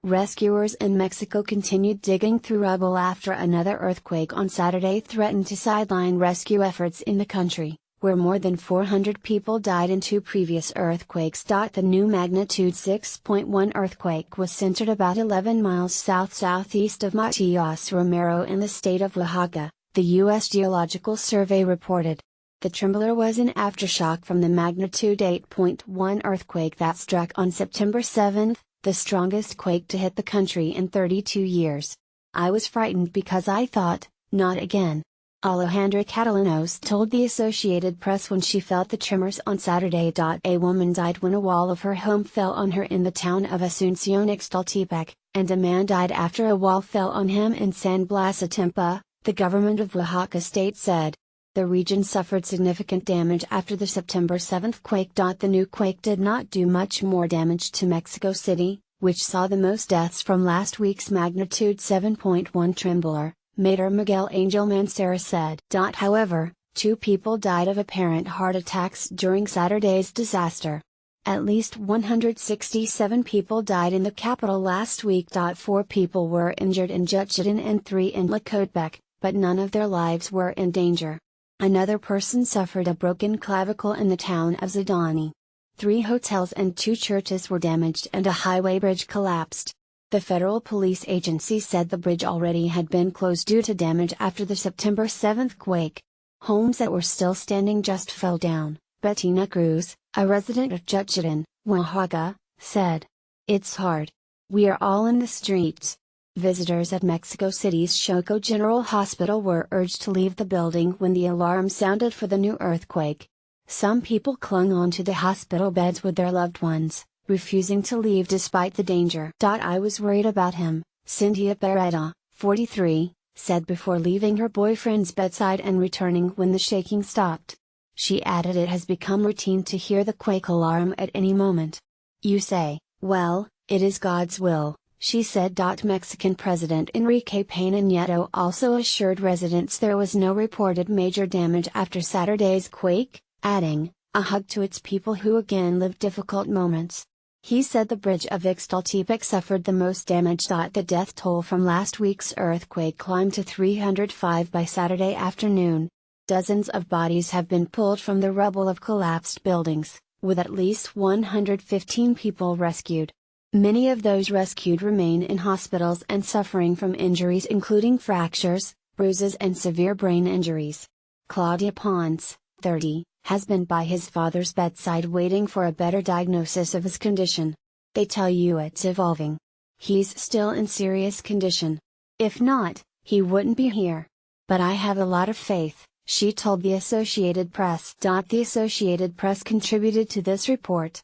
Rescuers in Mexico continued digging through rubble after another earthquake on Saturday threatened to sideline rescue efforts in the country, where more than 400 people died in two previous earthquakes. The new magnitude 6.1 earthquake was centered about 11 miles south-southeast of Matias Romero in the state of Oaxaca, the U.S. Geological Survey reported. The trembler was an aftershock from the magnitude 8.1 earthquake that struck on September 7, the strongest quake to hit the country in 32 years. I was frightened because I thought, not again. Alejandra Catalanos told the Associated Press when she felt the tremors on Saturday. A woman died when a wall of her home fell on her in the town of Asuncion Ixtaltepec, and a man died after a wall fell on him in San Blas Atempa, the government of Oaxaca state said. The region suffered significant damage after the September 7 quake. The new quake did not do much more damage to Mexico City, which saw the most deaths from last week's magnitude 7.1 trembler, Mayor Miguel Angel Mancera said. However, 2 people died of apparent heart attacks during Saturday's disaster. At least 167 people died in the capital last week. 4 people were injured in Juchitán and 3 in Lacotepec, but none of their lives were in danger. Another person suffered a broken clavicle in the town of Zadani. 3 hotels and 2 churches were damaged and a highway bridge collapsed. The federal police agency said the bridge already had been closed due to damage after the September 7 quake. Homes that were still standing just fell down, Bettina Cruz, a resident of Juchitán, Oaxaca, said. It's hard. We are all in the streets. Visitors at Mexico City's Xoco General Hospital were urged to leave the building when the alarm sounded for the new earthquake. Some people clung onto the hospital beds with their loved ones, refusing to leave despite the danger. I was worried about him, Cynthia Beretta, 43, said before leaving her boyfriend's bedside and returning when the shaking stopped. She added it has become routine to hear the quake alarm at any moment. You say, well, it is God's will, she said. Mexican President Enrique Peña Nieto also assured residents there was no reported major damage after Saturday's quake, adding, a hug to its people who again lived difficult moments. He said the bridge of Ixtaltepec suffered the most damage. The death toll from last week's earthquake climbed to 305 by Saturday afternoon. Dozens of bodies have been pulled from the rubble of collapsed buildings, with at least 115 people rescued. Many of those rescued remain in hospitals and suffering from injuries including fractures, bruises and severe brain injuries. Claudia Ponce, 30, has been by his father's bedside waiting for a better diagnosis of his condition. They tell you it's evolving. He's still in serious condition. If not, he wouldn't be here. But I have a lot of faith, she told the Associated Press. The Associated Press contributed to this report.